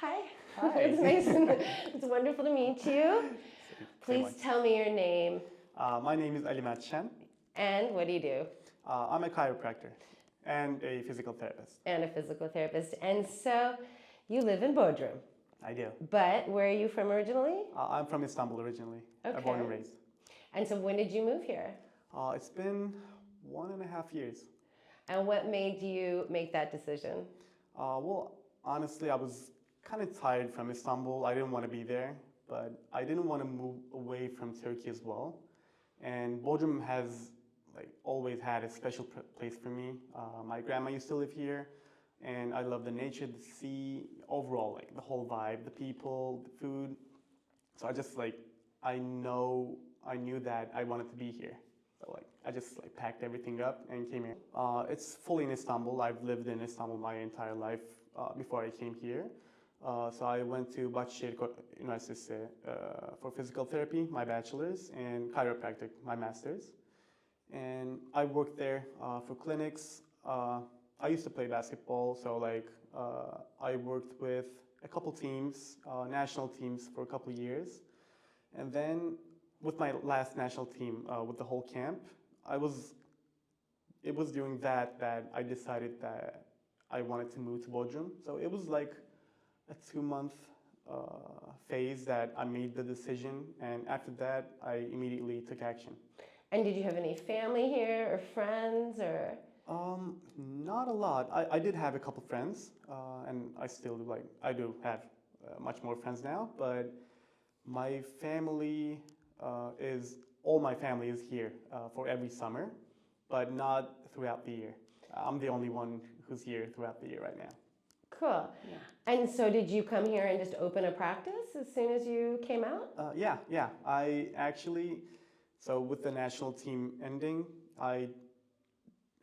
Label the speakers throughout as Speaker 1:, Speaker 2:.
Speaker 1: Hi.
Speaker 2: Hi.
Speaker 1: It's nice. It's wonderful to meet you. Please tell me your name
Speaker 2: My name is Mert Şen.
Speaker 1: and what do you do?
Speaker 2: I'm a chiropractor and a physical therapist.
Speaker 1: And a physical therapist. And so you live in Bodrum,
Speaker 2: I do.
Speaker 1: but where are you from originally?
Speaker 2: I'm from Istanbul originally.
Speaker 1: Okay.
Speaker 2: Born and raised.
Speaker 1: And so when did you move here?
Speaker 2: It's been 1.5 years.
Speaker 1: And what made you make that decision?
Speaker 2: Well, honestly, I was kind of tired from Istanbul. I didn't want to be there, but I didn't want to move away from Turkey as well. And Bodrum has always had a special place for me. My grandma used to live here, and I love the nature, the sea, overall, the whole vibe, the people, the food. So I knew that I wanted to be here. So I just packed everything up and came here. It's fully in Istanbul. I've lived in Istanbul my entire life before I came here. So I went to Bahçeşehir Üniversitesi for physical therapy, my bachelor's, and chiropractic, my master's. And I worked there for clinics. I used to play basketball, so I worked with a couple teams, national teams for a couple years. And then with my last national team, with the whole camp, it was during that I decided that I wanted to move to Bodrum. So it was like a 2-month phase that I made the decision, and after that, I immediately took action.
Speaker 1: And did you have any family here or friends or?
Speaker 2: Not a lot. I did have a couple friends, and I still do. I do have much more friends now, but my family all my family is here for every summer, but not throughout the year. I'm the only one who's here throughout the year right now.
Speaker 1: Cool. Yeah. And so did you come here and just open a practice as soon as you came out?
Speaker 2: Yeah. I actually, so with the national team ending, I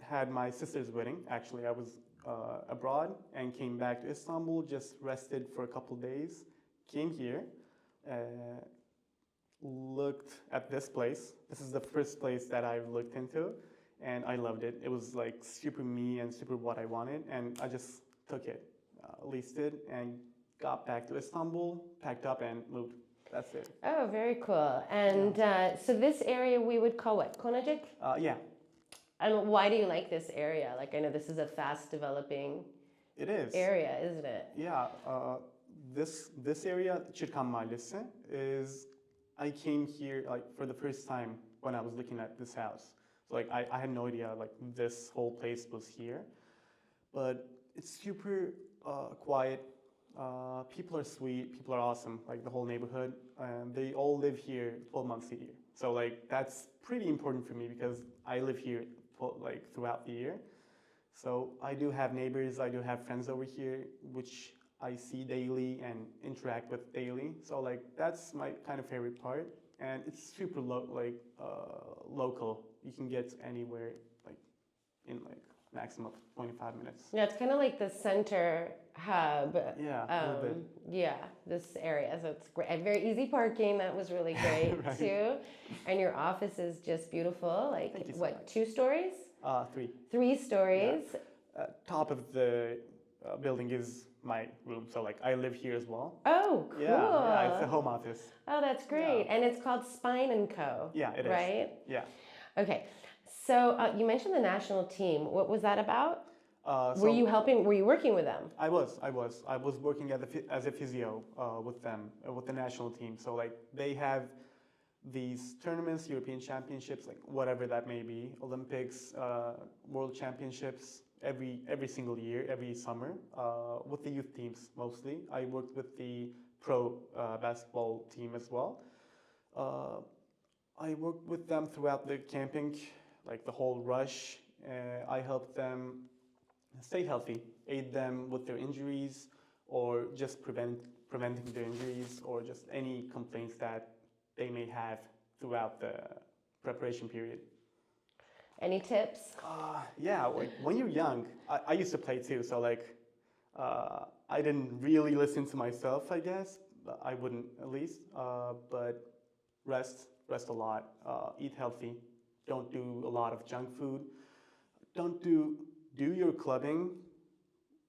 Speaker 2: had my sister's wedding. Actually, I was abroad and came back to Istanbul, just rested for a couple days, came here, looked at this place. This is the first place that I've looked into, and I loved it. It was super me and super what I wanted, and I just took it, leased it, and got back to Istanbul, packed up, and moved. That's it.
Speaker 1: Oh, very cool. And so this area we would call what? Konacak?
Speaker 2: Yeah.
Speaker 1: And why do you like this area? I know this is a fast developing area, isn't it?
Speaker 2: Yeah. This area, Çırkan Mahallesi, is, I came here for the first time when I was looking at this house. So I had no idea this whole place was here. But it's super quiet. People are sweet. People are awesome. The whole neighborhood. They all live here 12 months a year. So that's pretty important for me because I live here throughout the year. So I do have neighbors. I do have friends over here, which I see daily and interact with daily. So that's my kind of favorite part. And it's super local. You can get anywhere in maximum of 25 minutes.
Speaker 1: Yeah, it's kind of like the center hub.
Speaker 2: Yeah, a little bit.
Speaker 1: Yeah, this area. So it's great. Very easy parking. That was really great
Speaker 2: Right.
Speaker 1: too. And your office is just beautiful.
Speaker 2: Thank you so
Speaker 1: what,
Speaker 2: much.
Speaker 1: 2 stories?
Speaker 2: 3.
Speaker 1: 3 stories.
Speaker 2: Yeah. Top of the building is my room, so I live here as well.
Speaker 1: Oh, cool.
Speaker 2: Yeah, it's a home office.
Speaker 1: Oh, that's great.
Speaker 2: Yeah.
Speaker 1: And it's called Spine & Co.
Speaker 2: Yeah, it is.
Speaker 1: Right?
Speaker 2: Yeah.
Speaker 1: Okay. So you mentioned the national team. What was that about?
Speaker 2: Were
Speaker 1: you working with them?
Speaker 2: I was working as a physio with them, with the national team. So they have these tournaments, European championships, whatever that may be, Olympics, World Championships, every single year, every summer, with the youth teams mostly. I worked with the pro basketball team as well. I worked with them throughout the camping, the whole rush. I helped them stay healthy, aid them with their injuries, or just preventing their injuries, or just any complaints that they may have throughout the preparation period.
Speaker 1: Any tips?
Speaker 2: Yeah, when you're young, I used to play too, so I didn't really listen to myself, I guess. I wouldn't at least, but rest a lot, eat healthy, don't do a lot of junk food, don't do your clubbing,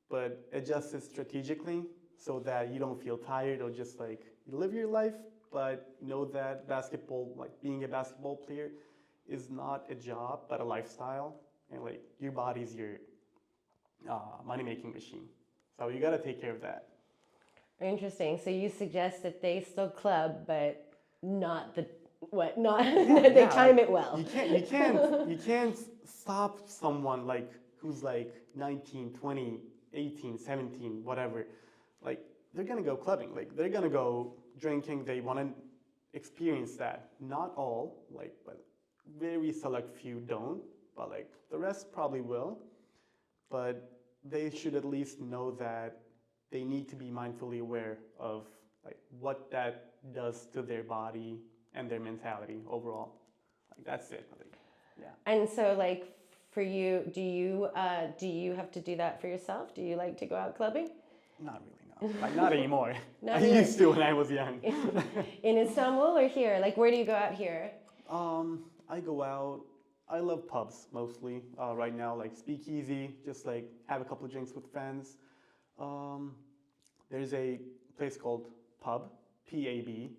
Speaker 2: but adjust it strategically. so that you don't feel tired or just like live your life, but know that basketball, like being a basketball player, is not a job but a lifestyle, and like your body's your money-making machine. So you gotta take care of that.
Speaker 1: Interesting. So you suggest that they still club, but not the what? Not
Speaker 2: Yeah,
Speaker 1: they
Speaker 2: yeah,
Speaker 1: time
Speaker 2: like,
Speaker 1: it well.
Speaker 2: you can't stop someone like who's like 19, 20, 18, 17, whatever. Like they're gonna go clubbing. Like they're gonna go drinking. They want to experience that. Not all, like, but very select few don't. But like the rest probably will. But they should at least know that they need to be mindfully aware of like what that does to their body and their mentality overall. Like that's it. Like, yeah.
Speaker 1: And so, like for you, do you have to do that for yourself? Do you like to go out clubbing?
Speaker 2: Not really, no. Like not anymore.
Speaker 1: Not
Speaker 2: I
Speaker 1: really.
Speaker 2: used to when I was young.
Speaker 1: In Istanbul or here? Like where do you go out here?
Speaker 2: I go out. I love pubs mostly right now, like speakeasy, just like have a couple of drinks with friends. There's a place called Pub, P-A-B,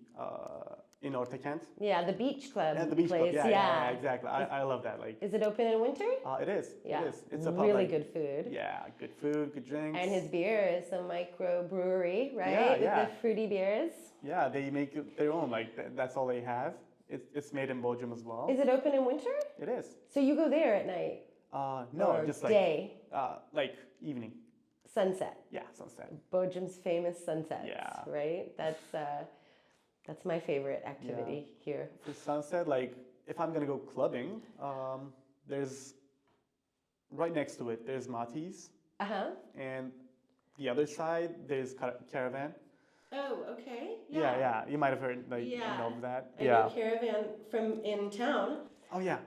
Speaker 2: in Ortakent.
Speaker 1: Yeah, the beach club
Speaker 2: Yeah, the beach
Speaker 1: place.
Speaker 2: club. Yeah, exactly. I love that. Like,
Speaker 1: is it open in winter?
Speaker 2: it is.
Speaker 1: Yeah.
Speaker 2: It is. It's a pub.
Speaker 1: Really
Speaker 2: like,
Speaker 1: good food.
Speaker 2: Yeah, good food, good drinks.
Speaker 1: And his beer is a micro brewery, right?
Speaker 2: Yeah,
Speaker 1: With
Speaker 2: yeah.
Speaker 1: the fruity beers.
Speaker 2: Yeah, they make it their own. Like that's all they have. It's made in Bodrum as well.
Speaker 1: Is it open in winter?
Speaker 2: It is.
Speaker 1: So you go there at night?
Speaker 2: No,
Speaker 1: or
Speaker 2: just like
Speaker 1: day?
Speaker 2: like evening.
Speaker 1: Sunset.
Speaker 2: Yeah, sunset.
Speaker 1: Bodrum's famous sunsets.
Speaker 2: Yeah.
Speaker 1: Right? That's my favorite activity here.
Speaker 2: For sunset, like if I'm gonna go clubbing, there's right next to it. There's Mati's, and the other side there's Caravan.
Speaker 1: Oh, okay.
Speaker 2: Yeah. You might have heard like you know of that.
Speaker 1: I know Caravan from in town.
Speaker 2: Oh yeah.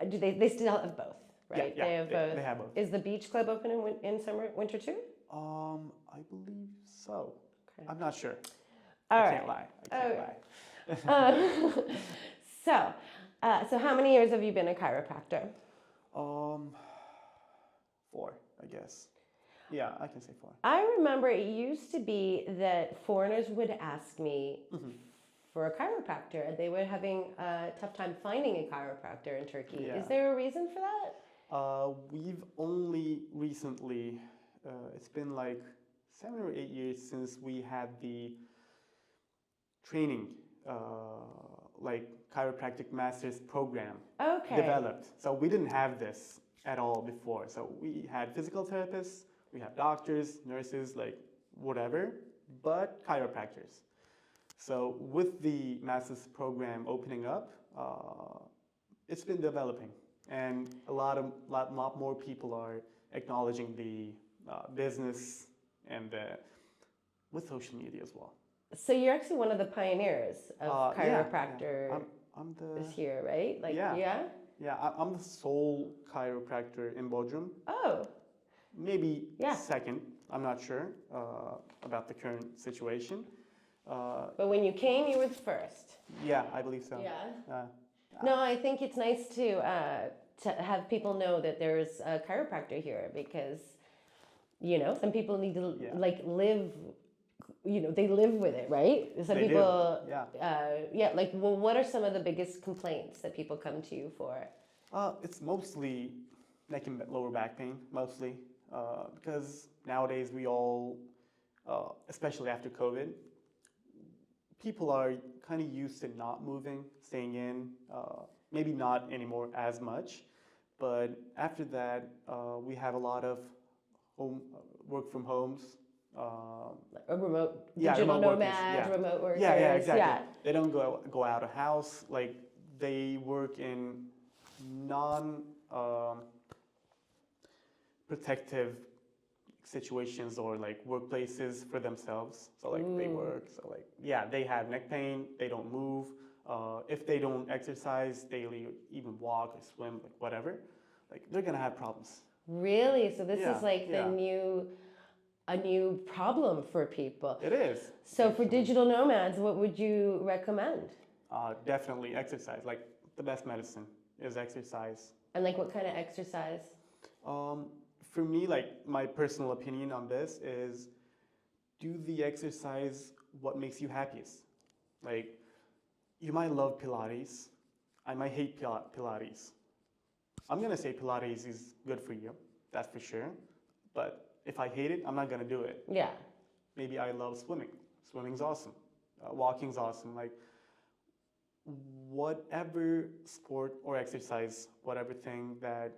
Speaker 1: Do they still have both, right?
Speaker 2: Yeah,
Speaker 1: They have both.
Speaker 2: They have both.
Speaker 1: Is the beach club open in winter too?
Speaker 2: I believe so.
Speaker 1: Okay.
Speaker 2: I'm not sure.
Speaker 1: All
Speaker 2: I
Speaker 1: right.
Speaker 2: can't lie. I can't lie.
Speaker 1: So how many years have you been a chiropractor?
Speaker 2: 4, I guess. Yeah, I can say 4.
Speaker 1: I remember it used to be that foreigners would ask me for a chiropractor. They were having a tough time finding a chiropractor in Turkey.
Speaker 2: Yeah.
Speaker 1: Is there a reason for that?
Speaker 2: We've only recently, it's been like 7 or 8 years since we had the training, like chiropractic masters program developed. So we didn't have this at all before. So we had physical therapists, we have doctors, nurses, like whatever, but chiropractors. So with the masters program opening up, it's been developing, and a lot more people are acknowledging the business and with social media as well.
Speaker 1: So you're actually one of the pioneers of chiropractor.
Speaker 2: Yeah. I'm the
Speaker 1: is here, right? Like,
Speaker 2: I'm the sole chiropractor in Bodrum.
Speaker 1: Oh.
Speaker 2: Maybe second. I'm not sure about the current situation.
Speaker 1: But when you came, you were the first.
Speaker 2: Yeah, I believe so.
Speaker 1: Yeah. No, I think it's nice to have people know that there's a chiropractor here because, some people need to live. They live with it, right? Some
Speaker 2: they
Speaker 1: people,
Speaker 2: do.
Speaker 1: what are some of the biggest complaints that people come to you for?
Speaker 2: It's mostly neck and lower back pain, mostly, because nowadays we all, especially after COVID, people are kind of used to not moving, staying in, maybe not anymore as much, but after that, we have a lot of work from homes.
Speaker 1: Digital nomads, remote workers.
Speaker 2: Yeah, exactly. Yeah. They don't go out of house. Like they work in protective situations or like workplaces for themselves. So like they work. So like they have neck pain. They don't move. If they don't exercise daily, even walk or swim, like whatever, like they're gonna have problems.
Speaker 1: Really? So this is like a new problem for people.
Speaker 2: It is.
Speaker 1: So for digital nomads, what would you recommend?
Speaker 2: Definitely exercise. Like the best medicine is exercise.
Speaker 1: And like what kind of exercise?
Speaker 2: For me, like my personal opinion on this is do the exercise what makes you happiest. Like, you might love Pilates. I might hate Pilates. I'm gonna say Pilates is good for you, that's for sure. But if I hate it, I'm not gonna do it.
Speaker 1: Yeah.
Speaker 2: Maybe I love swimming. Swimming's awesome. Walking's awesome. Like, whatever sport or exercise, whatever thing that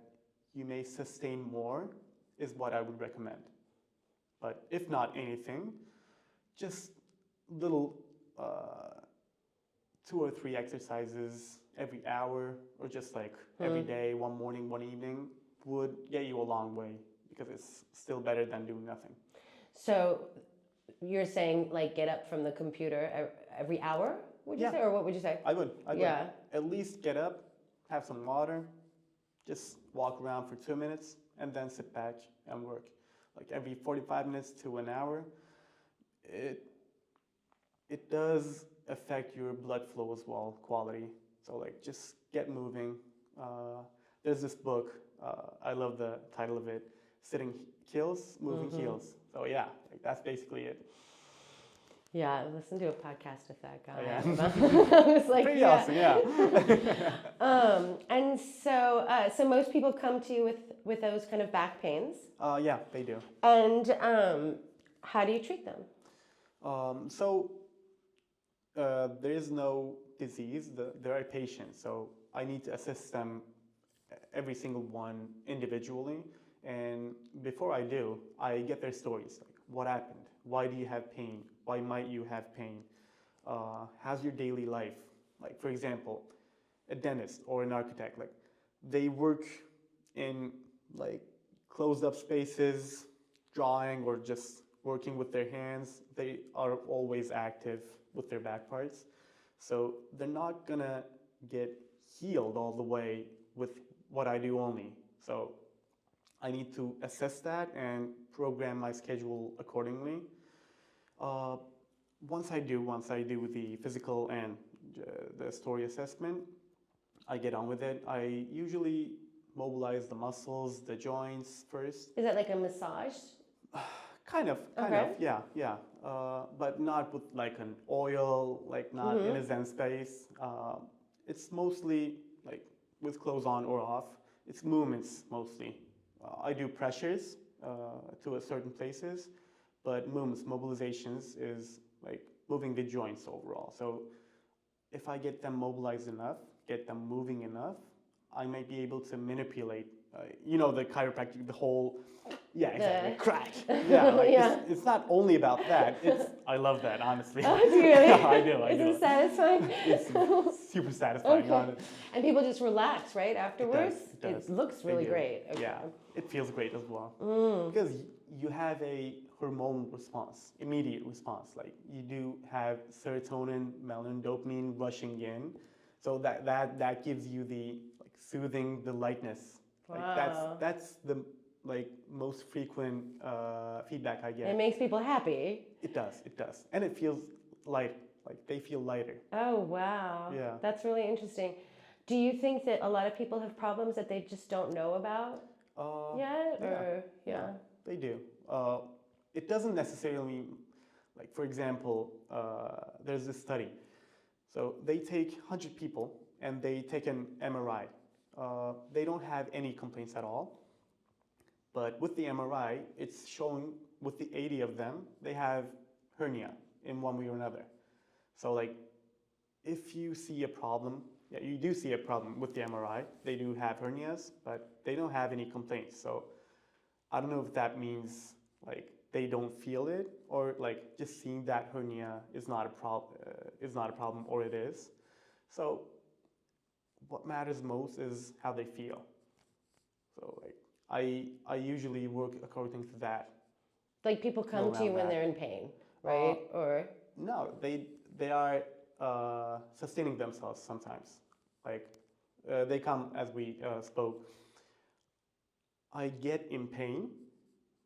Speaker 2: you may sustain more is what I would recommend. But if not anything, just little 2 or 3 exercises every hour, or just like every day, one morning, one evening, would get you a long way, because it's still better than doing nothing.
Speaker 1: So you're saying like get up from the computer every hour, would you say? Or what would you say?
Speaker 2: I would.
Speaker 1: Yeah.
Speaker 2: At least get up, have some water, just walk around for 2 minutes, and then sit back and work. Like every 45 minutes to an hour. It does affect your blood flow as well, quality. So like just get moving. There's this book, I love the title of it, Sitting Kills, Moving Heals. So yeah, like that's basically it.
Speaker 1: Yeah, I listened to a podcast with that guy.
Speaker 2: Oh, yeah.
Speaker 1: I was like,
Speaker 2: Pretty awesome, yeah.
Speaker 1: And so, so most people come to you with those kind of back pains.
Speaker 2: Yeah, they do.
Speaker 1: And how do you treat them?
Speaker 2: There is no disease. There are patients, so I need to assess them, every single one individually. And before I do, I get their stories. Like, what happened? Why do you have pain? Why might you have pain? How's your daily life? Like, for example, a dentist or an architect, like they work in like closed up spaces, drawing or just working with their hands. They are always active with their back parts. So they're not gonna get healed all the way with what I do only. So I need to assess that and program my schedule accordingly. Once I do the physical and the story assessment, I get on with it. I usually mobilize the muscles, the joints first.
Speaker 1: Is that like a massage?
Speaker 2: Kind of, yeah. But not with like an oil, like not in a Zen space. It's mostly like with clothes on or off. It's movements mostly. I do pressures to a certain places, but movements, mobilizations is like moving the joints overall. So if I get them mobilized enough, get them moving enough, I might be able to manipulate, the chiropractic, the whole, exactly, crack. Yeah, like It's not only about that. I love that, honestly.
Speaker 1: Oh, do you really?
Speaker 2: Yeah, I do.
Speaker 1: Is it satisfying?
Speaker 2: It's super satisfying.
Speaker 1: Okay.
Speaker 2: Honestly.
Speaker 1: And people just relax, right, afterwards?
Speaker 2: It does.
Speaker 1: It looks really great. Okay.
Speaker 2: Yeah, it feels great as well. Because you have a hormonal response, immediate response. Like you do have serotonin, melanin, dopamine rushing in. So that gives you the like soothing, the lightness.
Speaker 1: Wow.
Speaker 2: Like that's the like most frequent feedback I get.
Speaker 1: It makes people happy.
Speaker 2: It does, and it feels light. Like they feel lighter.
Speaker 1: Oh wow.
Speaker 2: Yeah.
Speaker 1: That's really interesting. Do you think that a lot of people have problems that they just don't know about yet? Or
Speaker 2: they do. It doesn't necessarily, like for example, there's this study. So they take 100 people and they take an MRI. They don't have any complaints at all. But with the MRI, it's showing with the 80 of them, they have hernia in one way or another. So like, if you see a problem, you do see a problem with the MRI. They do have hernias, but they don't have any complaints. So I don't know if that means like they don't feel it, or like just seeing that hernia is not a problem, or it is. So what matters most is how they feel. So like I usually work according to that.
Speaker 1: Like people come to you when they're in pain, right? Or
Speaker 2: no, they are sustaining themselves sometimes. Like they come as we spoke. I get in pain,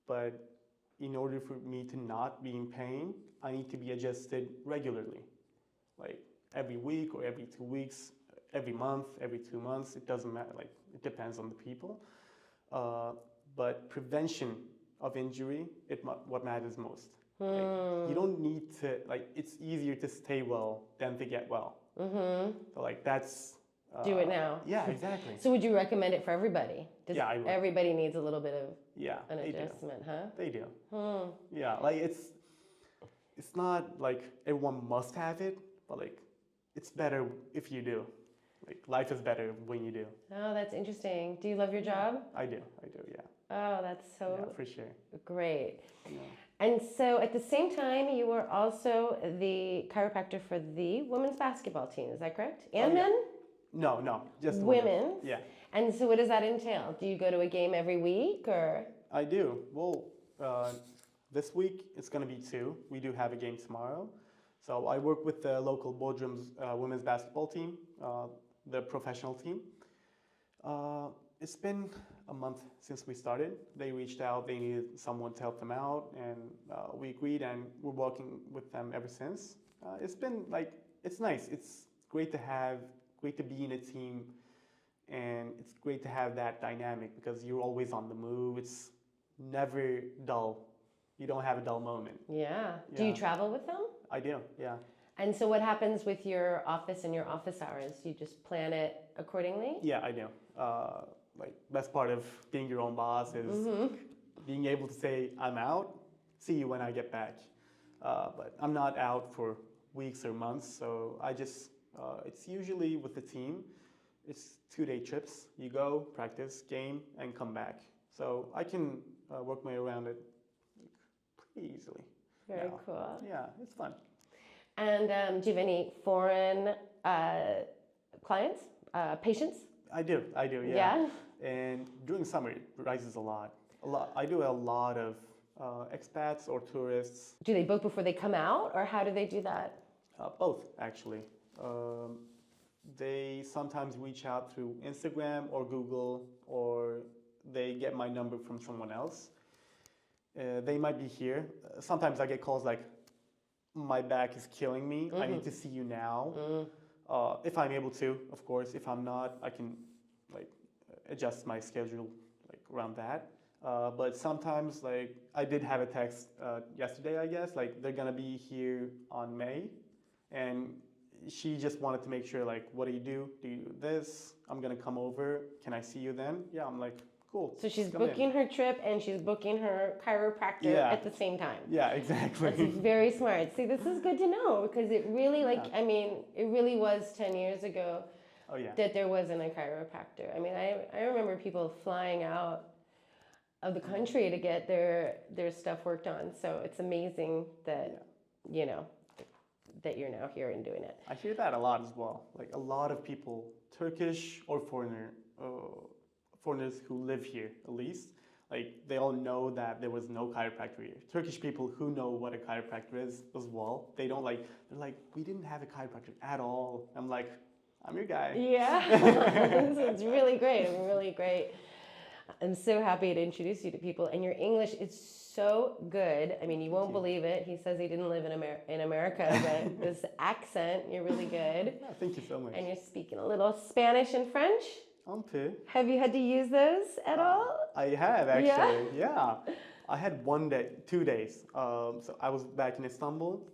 Speaker 2: but in order for me to not be in pain, I need to be adjusted regularly, like every week or every 2 weeks, every month, every 2 months. It doesn't matter. Like it depends on the people. But prevention of injury, what matters most. Like, you don't need to, like, it's easier to stay well than to get well. So like that's
Speaker 1: Do it now.
Speaker 2: Yeah, exactly.
Speaker 1: So would you recommend it for everybody?
Speaker 2: Yeah, I would.
Speaker 1: Everybody needs a little bit of
Speaker 2: Yeah,
Speaker 1: an
Speaker 2: they do.
Speaker 1: adjustment, huh?
Speaker 2: They do. Yeah, like it's not like everyone must have it, but like it's better if you do. Like life is better when you do.
Speaker 1: Oh, that's interesting. Do you love your job?
Speaker 2: I do, yeah.
Speaker 1: Oh, that's so
Speaker 2: Yeah, for sure.
Speaker 1: great.
Speaker 2: Yeah.
Speaker 1: And so at the same time, you were also the chiropractor for the women's basketball team. Is that correct? And
Speaker 2: yeah.
Speaker 1: men?
Speaker 2: No, just
Speaker 1: Women's?
Speaker 2: Yeah.
Speaker 1: And so what does that entail? Do you go to a game every week or?
Speaker 2: I do. Well, this week it's going to be 2. We do have a game tomorrow. So I work with the local Bodrum's women's basketball team, the professional team. It's been a month since we started. They reached out, they needed someone to help them out, and we agreed, and we're working with them ever since. It's been like, it's nice. It's great to be in a team, and it's great to have that dynamic because you're always on the move. It's never dull. You don't have a dull moment.
Speaker 1: Yeah. Do you travel with them?
Speaker 2: I do, yeah.
Speaker 1: And so what happens with your office and your office hours? You just plan it accordingly?
Speaker 2: Yeah, I do. Like, best part of being your own boss is being able to say, I'm out, see you when I get back. But I'm not out for weeks or months, so I just, it's usually with the team, it's 2-day trips. You go, practice, game, and come back. So I can work my way around it pretty easily.
Speaker 1: Very cool.
Speaker 2: Yeah, it's fun.
Speaker 1: And do you have any foreign clients, patients?
Speaker 2: I do, yeah. And during summer, it rises a lot. I do a lot of expats or tourists.
Speaker 1: Do they book before they come out, or how do they do that?
Speaker 2: Both, actually. They sometimes reach out through Instagram or Google, or they get my number from someone else. They might be here. Sometimes I get calls like, my back is killing me. I need to see you now. If I'm able to, of course. If I'm not, I can like adjust my schedule like around that. But sometimes, like, I did have a text yesterday, I guess, like they're gonna be here on May, and she just wanted to make sure, like, what do you do? Do you do this? I'm gonna come over. Can I see you then? Yeah, I'm like, cool.
Speaker 1: So she's booking her trip and she's booking her chiropractor at the same time.
Speaker 2: Yeah, exactly.
Speaker 1: That's very smart. See, this is good to know because it really, like, I mean, it really was 10 years ago that there wasn't a chiropractor. I mean, I remember people flying out of the country to get their stuff worked on. So it's amazing that, you know, that you're now here and doing it.
Speaker 2: I hear that a lot as well. Like a lot of people, Turkish or foreigners who live here at least, like they all know that there was no chiropractor here. Turkish people who know what a chiropractor is as well, they don't like, they're like, we didn't have a chiropractor at all. I'm like, I'm your guy.
Speaker 1: Yeah, it's really great. I'm really great. I'm so happy to introduce you to people, and your English is so good. I mean, you won't believe it. He says he didn't live in America, but this accent, you're really good.
Speaker 2: Yeah, thank you so much.
Speaker 1: And you're speaking a little Spanish and French.
Speaker 2: Un peu.
Speaker 1: Have you had to use those at all?
Speaker 2: I have actually. Yeah. I had 2 days. So I was back in Istanbul,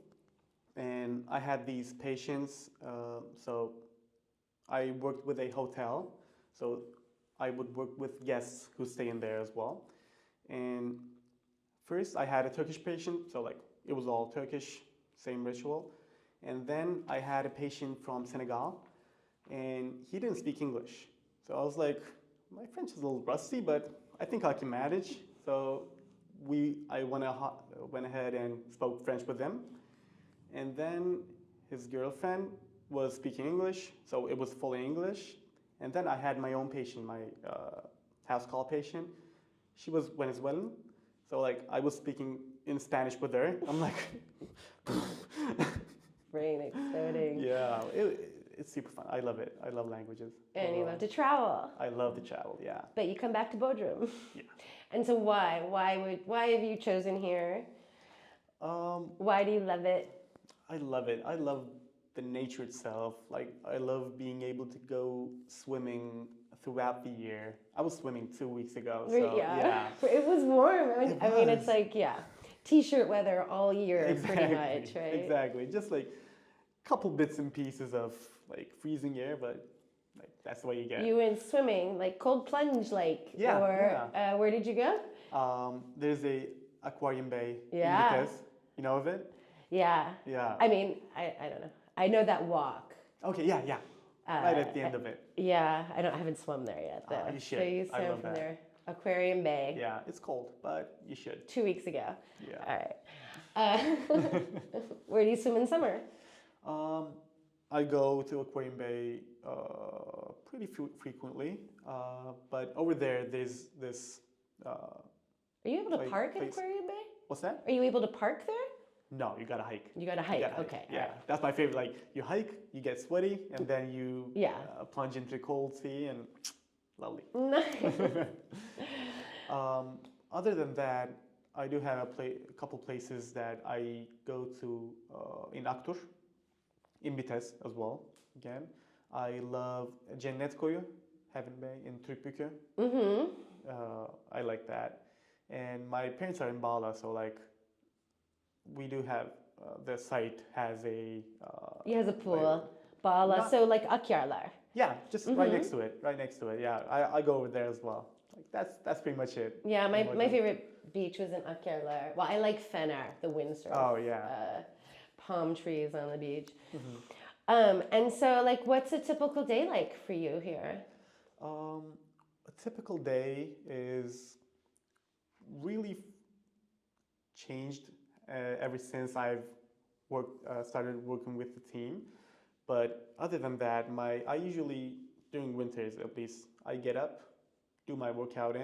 Speaker 2: and I had these patients. So I worked with a hotel. So I would work with guests who stay in there as well. And first I had a Turkish patient, so like it was all Turkish, same ritual. And then I had a patient from Senegal, and he didn't speak English. So I was like, my French is a little rusty, but I think I can manage. So I went ahead and spoke French with him. And then his girlfriend was speaking English, so it was fully English. And then I had my own patient, my house call patient. She was Venezuelan, so like I was speaking in Spanish with her. I'm like,
Speaker 1: brain exploding.
Speaker 2: Yeah, it's super fun. I love it. I love languages.
Speaker 1: And you love to travel.
Speaker 2: I love to travel. Yeah.
Speaker 1: But you come back to Bodrum.
Speaker 2: Yeah.
Speaker 1: And so why have you chosen here? Why do you love it?
Speaker 2: I love it. I love the nature itself. Like, I love being able to go swimming throughout the year. I was swimming 2 weeks ago. So,
Speaker 1: yeah. It was warm. I mean, it's like, t-shirt weather all year,
Speaker 2: Exactly,
Speaker 1: pretty much, right?
Speaker 2: exactly. Just like a couple bits and pieces of like freezing air, but like that's what you get.
Speaker 1: You went swimming, like cold plunge, like,
Speaker 2: Yeah,
Speaker 1: or where did you go?
Speaker 2: There's a aquarium bay in
Speaker 1: Yeah.
Speaker 2: Vitesse. You know of it?
Speaker 1: Yeah.
Speaker 2: Yeah.
Speaker 1: I mean, I don't know. I know that walk.
Speaker 2: Okay, yeah, yeah. Right at the end of it.
Speaker 1: Yeah, I haven't swum there yet though.
Speaker 2: You should.
Speaker 1: So you
Speaker 2: I
Speaker 1: swam
Speaker 2: love
Speaker 1: from
Speaker 2: that.
Speaker 1: there, Aquarium Bay.
Speaker 2: Yeah, it's cold, but you should.
Speaker 1: 2 weeks ago.
Speaker 2: Yeah.
Speaker 1: All right. Where do you swim in summer?
Speaker 2: I go to Aquarium Bay pretty frequently, but over there there's this.
Speaker 1: Are you able to park at Aquarium Bay?
Speaker 2: What's that?
Speaker 1: Are you able to park there?
Speaker 2: No, you gotta hike.
Speaker 1: You gotta hike.
Speaker 2: You gotta
Speaker 1: Okay.
Speaker 2: hike. Yeah,
Speaker 1: Right.
Speaker 2: that's my favorite. Like you hike, you get sweaty, and then you plunge into cold sea, and lovely.
Speaker 1: Nice.
Speaker 2: Other than that, I do have a couple places that I go to in Aktur, in Vitesse as well. Again, I love Cennet Koyu, Heaven Bay in Türkbükü.
Speaker 1: Mm-hmm.
Speaker 2: I like that, and my parents are in Bala, so like we do have the site has a.
Speaker 1: He has a pool, Bala, so like Akyarlar.
Speaker 2: Yeah, just right next to it. Right next to it. Yeah, I go over there as well. Like that's pretty much it.
Speaker 1: Yeah, my favorite beach was in Akyarlar. Well, I like Fener, the windsurf.
Speaker 2: Oh yeah.
Speaker 1: Palm trees on the beach. And so, like, what's a typical day like for you here?
Speaker 2: A typical day is really changed ever since I've started working with the team. But other than that, I usually, during winters at least, I get up, do my workout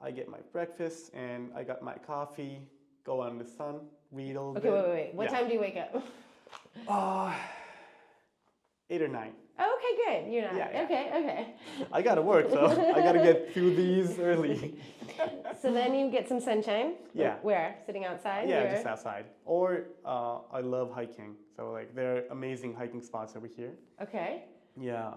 Speaker 2: I get my breakfast, and I got my coffee, go out in the sun, read a little bit.
Speaker 1: Okay, wait. What time do you wake up?
Speaker 2: 8 or 9.
Speaker 1: Oh, okay, good. You're not.
Speaker 2: Yeah.
Speaker 1: Okay.
Speaker 2: I gotta work, so I gotta get through these early.
Speaker 1: So then you get some sunshine?
Speaker 2: Yeah.
Speaker 1: Where? Sitting outside?
Speaker 2: Yeah, just outside. Or I love hiking, so like there are amazing hiking spots over here.
Speaker 1: Okay.
Speaker 2: Yeah,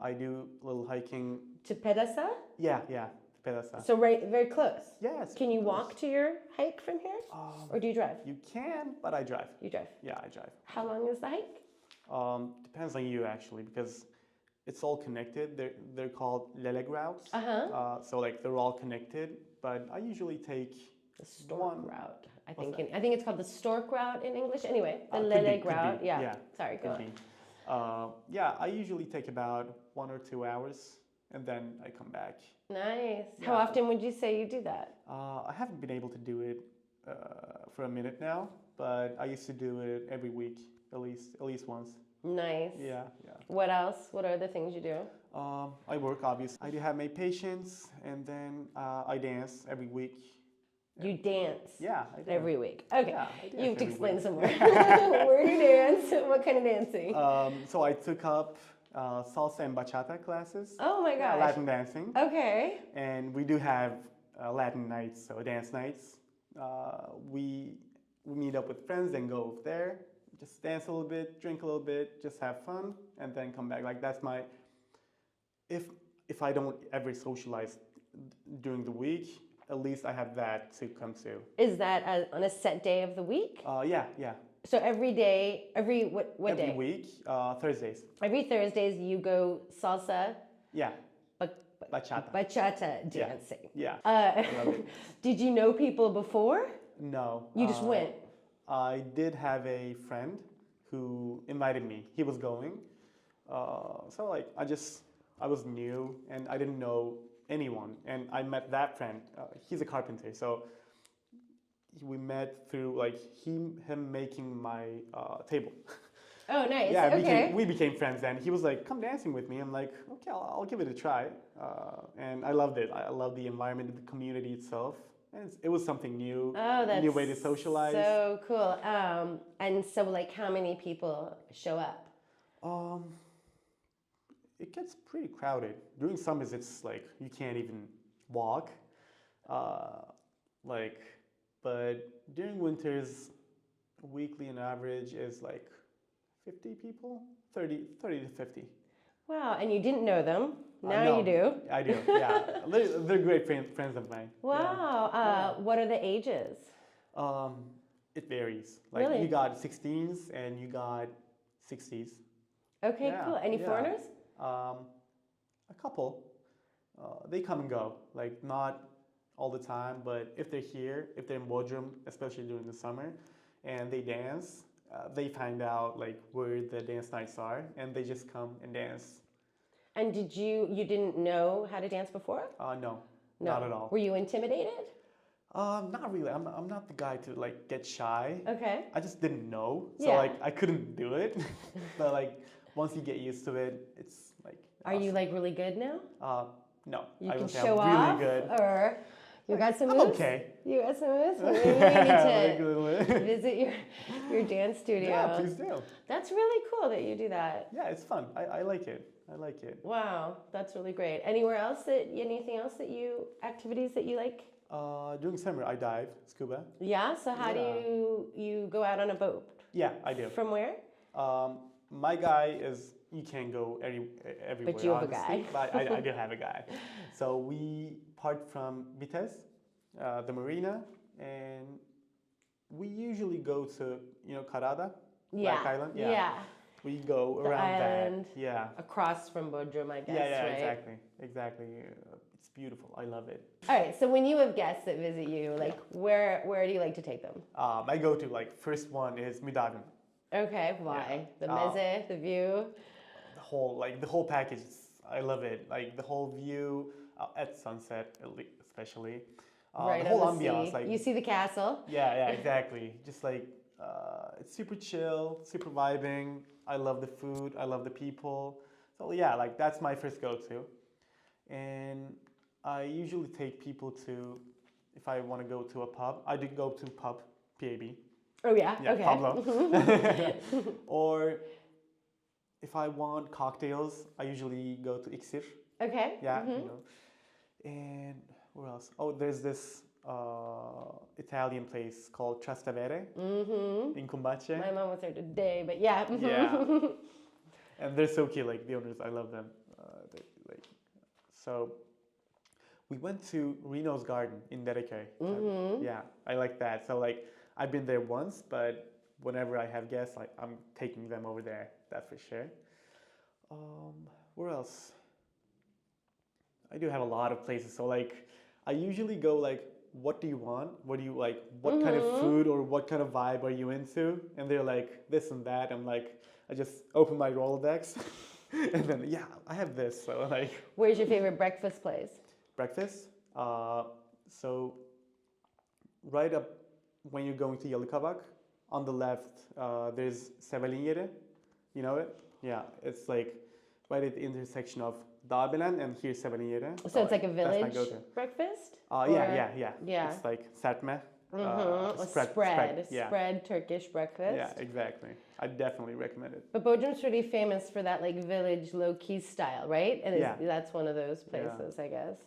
Speaker 2: I do a little hiking.
Speaker 1: To Pedasa?
Speaker 2: Yeah, Pedasa.
Speaker 1: So very close.
Speaker 2: Yes.
Speaker 1: Can you walk to your hike from here? Or do you drive?
Speaker 2: You can, but I drive.
Speaker 1: You drive?
Speaker 2: Yeah, I drive.
Speaker 1: How long is the hike?
Speaker 2: Depends on you actually, because it's all connected. They're called Leleg routes. So like they're all connected, but I usually take
Speaker 1: the stork route. I think it's called the stork route in English. Anyway, the Leleg route. Yeah. Sorry, go on.
Speaker 2: Yeah, I usually take about 1 or 2 hours, and then I come back.
Speaker 1: Nice.
Speaker 2: Yeah.
Speaker 1: How often would you say you do that?
Speaker 2: I haven't been able to do it for a minute now, but I used to do it every week, at least once.
Speaker 1: Nice.
Speaker 2: Yeah.
Speaker 1: What else? What are the things you do?
Speaker 2: I work, obviously. I do have my patients, and then I dance every week.
Speaker 1: You dance?
Speaker 2: Yeah, I do.
Speaker 1: Every week. Okay.
Speaker 2: Yeah,
Speaker 1: you have to explain
Speaker 2: week.
Speaker 1: some more. Where do you dance? What kind of dancing?
Speaker 2: So I took up salsa and bachata classes.
Speaker 1: Oh my gosh.
Speaker 2: Latin dancing.
Speaker 1: Okay.
Speaker 2: And we do have Latin nights, so dance nights. We meet up with friends and go over there, just dance a little bit, drink a little bit, just have fun, and then come back. Like that's my. If I don't ever socialize during the week, at least I have that to come to.
Speaker 1: Is that on a set day of the week?
Speaker 2: Yeah.
Speaker 1: So every day, what day?
Speaker 2: Every week, Thursdays.
Speaker 1: Every Thursdays you go salsa.
Speaker 2: Yeah. Bachata
Speaker 1: dancing.
Speaker 2: Yeah.
Speaker 1: I love it. Did you know people before?
Speaker 2: No.
Speaker 1: You just went?
Speaker 2: I did have a friend who invited me. He was going. So like I was new and I didn't know anyone. And I met that friend. He's a carpenter. So we met through like him making my table.
Speaker 1: Oh, nice.
Speaker 2: Yeah,
Speaker 1: okay.
Speaker 2: we became friends then. He was like, come dancing with me. I'm like, okay, I'll give it a try. And I loved it. I loved the environment, the community itself. And it was something new.
Speaker 1: Oh, that's
Speaker 2: new way to socialize.
Speaker 1: So cool. And so like how many people show up?
Speaker 2: It gets pretty crowded. During summers, it's like you can't even walk. But during winters, weekly on average is like 50 people, 30 to 50.
Speaker 1: Wow, and you didn't know them. Now
Speaker 2: no,
Speaker 1: you do.
Speaker 2: I do, yeah. They're great friends of mine.
Speaker 1: Wow.
Speaker 2: Yeah.
Speaker 1: What are the ages?
Speaker 2: Um, it varies. Like
Speaker 1: Really?
Speaker 2: you got 16s and you got 60s.
Speaker 1: Okay,
Speaker 2: Yeah,
Speaker 1: cool. Any
Speaker 2: yeah.
Speaker 1: foreigners?
Speaker 2: A couple. They come and go. Like not all the time, but if they're here, if they're in Bodrum, especially during the summer, and they dance, they find out like where the dance nights are, and they just come and dance.
Speaker 1: And you didn't know how to dance before?
Speaker 2: No,
Speaker 1: No.
Speaker 2: not at all.
Speaker 1: Were you intimidated?
Speaker 2: Not really. I'm not the guy to like get shy.
Speaker 1: Okay.
Speaker 2: I just didn't know, so
Speaker 1: Yeah.
Speaker 2: like I couldn't do it. But like once you get used to it, it's like.
Speaker 1: Are you like really good now?
Speaker 2: No.
Speaker 1: You
Speaker 2: I
Speaker 1: can
Speaker 2: would say
Speaker 1: show
Speaker 2: I'm
Speaker 1: off,
Speaker 2: really good.
Speaker 1: or you got some
Speaker 2: I'm
Speaker 1: moves?
Speaker 2: okay.
Speaker 1: You got some moves? Maybe we
Speaker 2: Like a
Speaker 1: need
Speaker 2: little
Speaker 1: to
Speaker 2: bit.
Speaker 1: visit your dance studio.
Speaker 2: Yeah, please do.
Speaker 1: That's really cool that you do that.
Speaker 2: Yeah, it's fun. I like it. I like it.
Speaker 1: Wow, that's really great. Anything else that activities that you like?
Speaker 2: During summer, I dive, scuba.
Speaker 1: Yeah, so how do you go out on a boat?
Speaker 2: Yeah, I do.
Speaker 1: From where?
Speaker 2: My guy is, you can't go everywhere,
Speaker 1: But you have a
Speaker 2: honestly,
Speaker 1: guy.
Speaker 2: But I do have a guy. So we part from Vitez, the marina, and we usually go to, Karada, Black Island.
Speaker 1: Yeah.
Speaker 2: We go
Speaker 1: The
Speaker 2: around
Speaker 1: island.
Speaker 2: that. Yeah.
Speaker 1: Across from Bodrum, I guess,
Speaker 2: Yeah,
Speaker 1: right?
Speaker 2: exactly. It's beautiful. I love it.
Speaker 1: All right, so when you have guests that visit you, like where do you like to take them?
Speaker 2: I go to like first one is Midagin.
Speaker 1: Okay, why?
Speaker 2: Yeah.
Speaker 1: The meze, the view?
Speaker 2: The whole package. I love it. Like the whole view at sunset, especially.
Speaker 1: Right
Speaker 2: the whole
Speaker 1: on the
Speaker 2: ambiance,
Speaker 1: sea.
Speaker 2: like
Speaker 1: You see the castle?
Speaker 2: yeah, exactly. Just like it's super chill, super vibing. I love the food. I love the people. So yeah, like that's my first go-to. And I usually take people to, if I want to go to a pub, I do go to pub, PAB.
Speaker 1: Oh yeah,
Speaker 2: Yeah,
Speaker 1: okay.
Speaker 2: Pablo. Or if I want cocktails, I usually go to Iksir.
Speaker 1: Okay.
Speaker 2: Yeah, And where else? Oh, there's this Italian place called Trastevere in Cumbace.
Speaker 1: My mom was there today, but yeah.
Speaker 2: Yeah. And they're so cute, like the owners, I love them. So we went to Reno's Garden in Dereke. Yeah, I like that. So like I've been there once, but whenever I have guests, like I'm taking them over there. That's for sure. Where else? I do have a lot of places. So like I usually go like, what do you want? What do you like? What kind of food or what kind of vibe are you into? And they're like this and that. I'm like, I just open my Rolodex and then yeah, I have this. So like.
Speaker 1: Where's your favorite breakfast place?
Speaker 2: Breakfast. So right up when you're going to Yalıkavak, on the left, there's Sevalin Yeri. You know it? Yeah, it's like right at the intersection of Dağbelen and here's Sevalin Yeri.
Speaker 1: So it's like a
Speaker 2: that's my
Speaker 1: village
Speaker 2: go-to.
Speaker 1: breakfast?
Speaker 2: Yeah. It's like serpme.
Speaker 1: A spread Turkish breakfast.
Speaker 2: Yeah, exactly. I definitely recommend it.
Speaker 1: But Bodrum's pretty famous for that like village low-key style, right? And that's one of those places, I guess.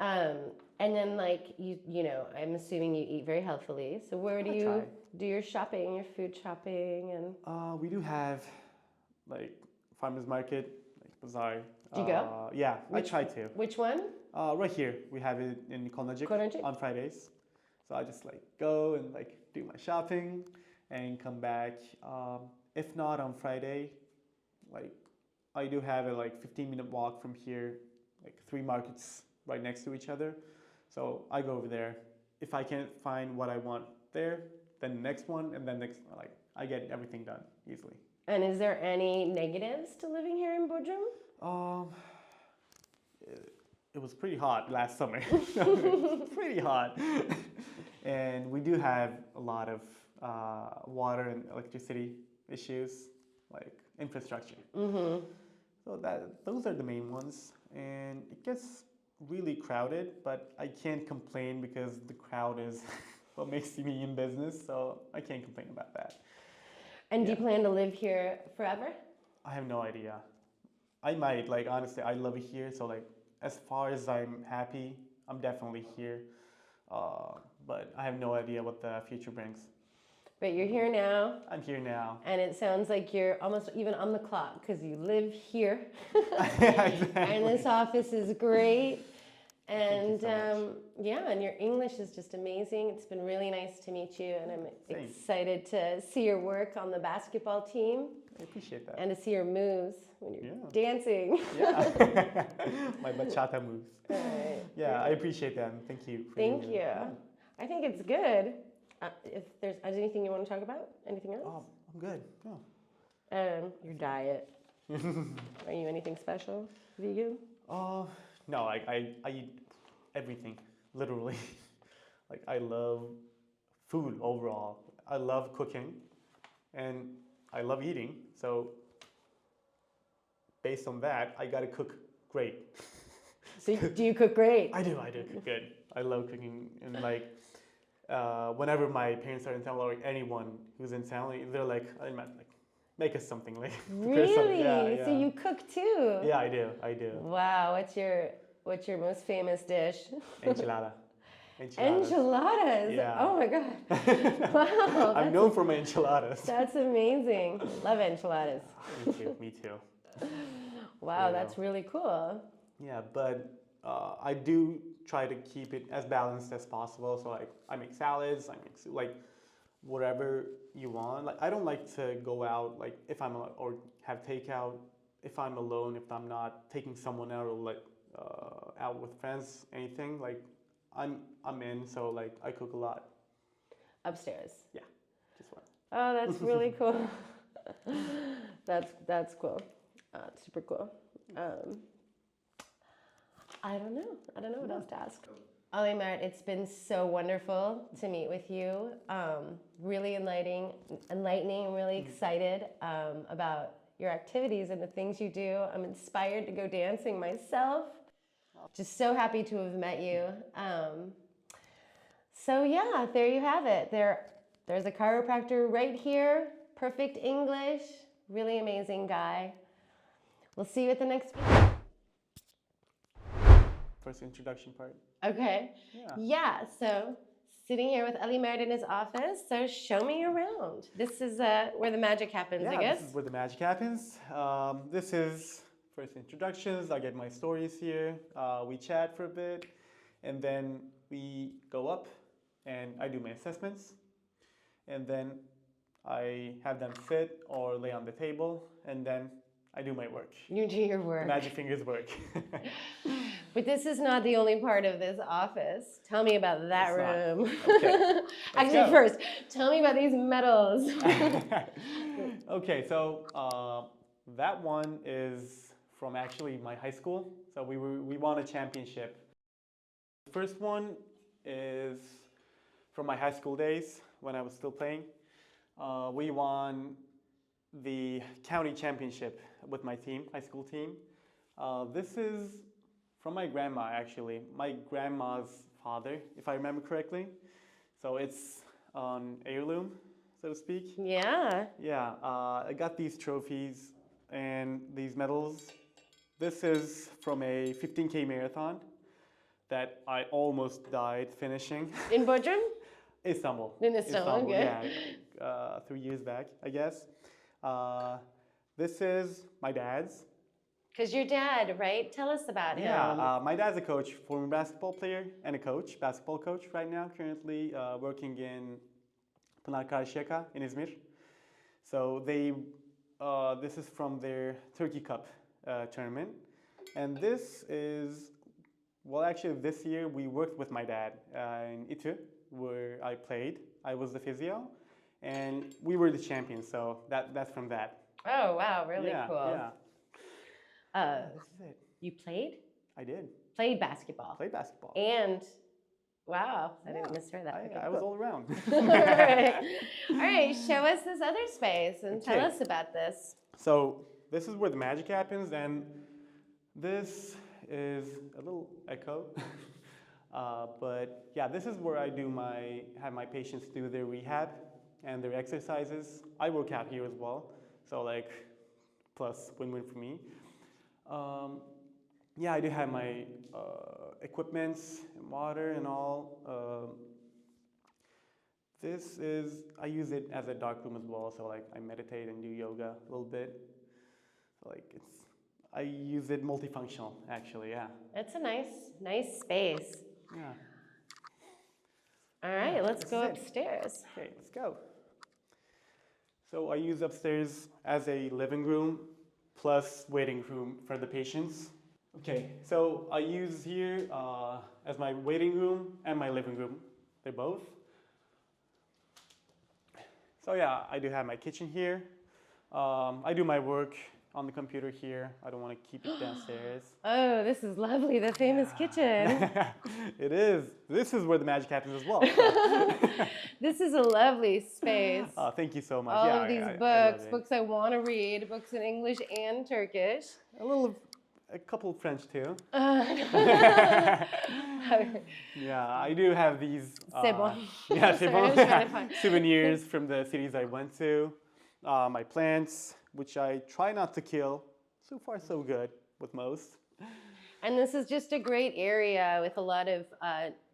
Speaker 1: And then like you know, I'm assuming you eat very healthily. So where do you do your shopping, your food shopping, and?
Speaker 2: We do have like farmers market, like bazaar.
Speaker 1: Do you go?
Speaker 2: Yeah, I try to.
Speaker 1: Which one?
Speaker 2: Right here, we have it in Konacik on Fridays. So I just like go and like do my shopping and come back. If not on Friday, like I do have a like 15-minute walk from here, like 3 markets right next to each other. So I go over there. If I can't find what I want there, then the next one, and then next, like I get everything done easily.
Speaker 1: And is there any negatives to living here in Bodrum?
Speaker 2: It was pretty hot last summer. Pretty hot. And we do have a lot of water and electricity issues, like infrastructure. So those are the main ones. And it gets really crowded, but I can't complain because the crowd is what makes me in business, so I can't complain about that.
Speaker 1: And do you plan to live here forever?
Speaker 2: I have no idea. I might, like honestly, I love it here, so like as far as I'm happy, I'm definitely here. But I have no idea what the future brings.
Speaker 1: But you're here now.
Speaker 2: I'm here now.
Speaker 1: And it sounds like you're almost even on the clock because you live here.
Speaker 2: Exactly.
Speaker 1: And this office is great. And
Speaker 2: Thank you so much.
Speaker 1: yeah, and your English is just amazing. It's been really nice to meet you, and I'm
Speaker 2: Same.
Speaker 1: excited to see your work on the basketball team
Speaker 2: I appreciate that.
Speaker 1: and to see your moves when you're
Speaker 2: Yeah.
Speaker 1: dancing.
Speaker 2: Yeah. My bachata moves.
Speaker 1: All right.
Speaker 2: Yeah, I appreciate that. And thank you.
Speaker 1: Thank you. I think it's good. If there's anything you want to talk about, anything else?
Speaker 2: Oh, I'm good. Yeah.
Speaker 1: Your diet. Are you anything special? Vegan?
Speaker 2: No, I eat everything, literally. Like I love food overall. I love cooking, and I love eating. So based on that, I gotta cook great.
Speaker 1: So do you cook great?
Speaker 2: I do cook good. I love cooking, and like whenever my parents are in town or anyone who's in town, they're like, make us something, like prepare something.
Speaker 1: Really?
Speaker 2: Yeah.
Speaker 1: So you cook too?
Speaker 2: Yeah, I do.
Speaker 1: Wow. What's your most famous dish?
Speaker 2: Enchilada.
Speaker 1: Enchiladas.
Speaker 2: Yeah.
Speaker 1: Oh my God. Wow.
Speaker 2: I'm known for my enchiladas.
Speaker 1: That's amazing. Love enchiladas.
Speaker 2: Me too. Me too.
Speaker 1: Wow,
Speaker 2: Yeah.
Speaker 1: that's really cool.
Speaker 2: Yeah, but I do try to keep it as balanced as possible. So like I make salads, I make like whatever you want. Like I don't like to go out like if I'm or have takeout if I'm alone, if I'm not taking someone out or like out with friends, anything. Like I'm in, so like I cook a lot.
Speaker 1: Upstairs.
Speaker 2: Yeah, just one.
Speaker 1: Oh, that's really cool. That's cool. Super cool. I don't know what else to ask. Ali Mert, it's been so wonderful to meet with you. Really enlightening. I'm really excited about your activities and the things you do. I'm inspired to go dancing myself. Just so happy to have met you. So yeah, there you have it. There's a chiropractor right here. Perfect English. Really amazing guy. We'll see you at the next video.
Speaker 2: First introduction part.
Speaker 1: Okay.
Speaker 2: Yeah.
Speaker 1: So sitting here with Ali Mert in his office. So show me around. This is where the magic happens, I guess.
Speaker 2: This is where the magic happens. This is first introductions. I get my stories here. We chat for a bit, and then we go up, and I do my assessments, and then I have them sit or lay on the table, and then I do my work.
Speaker 1: You do your work.
Speaker 2: Magic fingers work.
Speaker 1: But this is not the only part of this office. Tell me about that room.
Speaker 2: Okay.
Speaker 1: Actually, first, tell me about these medals.
Speaker 2: Okay, so that one is from actually my high school. So we won a championship. The first one is from my high school days when I was still playing. We won the county championship with my team, high school team. This is from my grandma, actually. My grandma's father, if I remember correctly. So it's an heirloom, so to speak.
Speaker 1: Yeah.
Speaker 2: Yeah, I got these trophies and these medals. This is from a 15K marathon that I almost died finishing.
Speaker 1: In Bodrum?
Speaker 2: Istanbul.
Speaker 1: In Istanbul, okay.
Speaker 2: Yeah, 3 years back, I guess. This is my dad's.
Speaker 1: Because your dad, right? Tell us about him.
Speaker 2: Yeah, my dad's a coach, former basketball player and a coach, basketball coach right now, currently working in Pınar Karşıyaka in Izmir. So this is from their Turkey Cup tournament. And this is, well, actually this year we worked with my dad in İTÜ, where I played. I was the physio, and we were the champions, so that's from that.
Speaker 1: Oh, wow, really cool.
Speaker 2: Yeah. This is it.
Speaker 1: You played?
Speaker 2: I did.
Speaker 1: Played basketball.
Speaker 2: Played basketball.
Speaker 1: And, wow, I didn't mishear that. Okay,
Speaker 2: I was all around.
Speaker 1: All right, show us this other space and tell us about this.
Speaker 2: So this is where the magic happens, and this is a little echo. But yeah, this is where I have my patients do their rehab and their exercises. I work out here as well, so like plus win-win for me. Yeah, I do have my equipments and water and all. I use it as a dark room as well, so like I meditate and do yoga a little bit. So like I use it multifunctional, actually, yeah.
Speaker 1: It's a nice space.
Speaker 2: Yeah.
Speaker 1: All right, let's
Speaker 2: this
Speaker 1: go
Speaker 2: is it.
Speaker 1: upstairs.
Speaker 2: Okay, let's go. So I use upstairs as a living room plus waiting room for the patients. Okay, so I use here as my waiting room and my living room. They're both. So yeah, I do have my kitchen here. I do my work on the computer here. I don't want to keep it downstairs.
Speaker 1: Oh, this is lovely, the famous kitchen.
Speaker 2: It is. This is where the magic happens as well.
Speaker 1: This is a lovely space.
Speaker 2: Thank you so much.
Speaker 1: All
Speaker 2: yeah,
Speaker 1: of these
Speaker 2: I
Speaker 1: books,
Speaker 2: love it.
Speaker 1: books I want to read, books in English and Turkish.
Speaker 2: A couple French too.
Speaker 1: Okay.
Speaker 2: Yeah, I do have these.
Speaker 1: C'est bon.
Speaker 2: Yeah, c'est
Speaker 1: Sorry,
Speaker 2: bon.
Speaker 1: I was trying to find-
Speaker 2: Souvenirs from the cities I went to. My plants, which I try not to kill. So far, so good with most.
Speaker 1: And this is just a great area with a lot of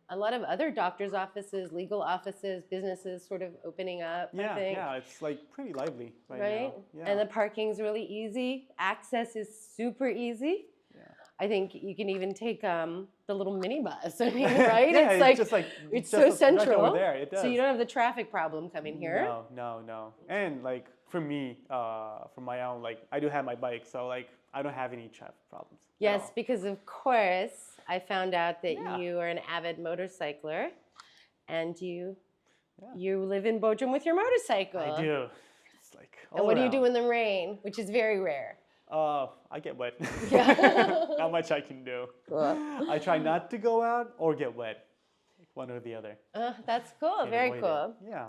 Speaker 1: other doctors' offices, legal offices, businesses sort of opening up.
Speaker 2: Yeah,
Speaker 1: I think.
Speaker 2: yeah, it's like pretty lively right
Speaker 1: Right?
Speaker 2: now. Yeah.
Speaker 1: And the parking's really easy. Access is super easy.
Speaker 2: Yeah.
Speaker 1: I think you can even take the little minibus. I mean, right?
Speaker 2: Yeah,
Speaker 1: it's like
Speaker 2: just like
Speaker 1: it's
Speaker 2: just
Speaker 1: so
Speaker 2: right
Speaker 1: central.
Speaker 2: over there. It does.
Speaker 1: So you don't have the traffic problem coming here.
Speaker 2: No. And like for me, for my own, like I do have my bike, so like I don't have any traffic problems. at
Speaker 1: Yes,
Speaker 2: all.
Speaker 1: because of course I found out that
Speaker 2: Yeah.
Speaker 1: you are an avid motorcycler, and you
Speaker 2: Yeah.
Speaker 1: live in Bodrum with your motorcycle.
Speaker 2: I do. It's like all
Speaker 1: And what do you
Speaker 2: around.
Speaker 1: do in the rain, which is very rare?
Speaker 2: I get wet.
Speaker 1: Yeah.
Speaker 2: Not much I can do.
Speaker 1: Cool.
Speaker 2: I try not to go out or get wet, one or the other.
Speaker 1: That's cool.
Speaker 2: Can't
Speaker 1: Very
Speaker 2: avoid it.
Speaker 1: cool.
Speaker 2: Yeah.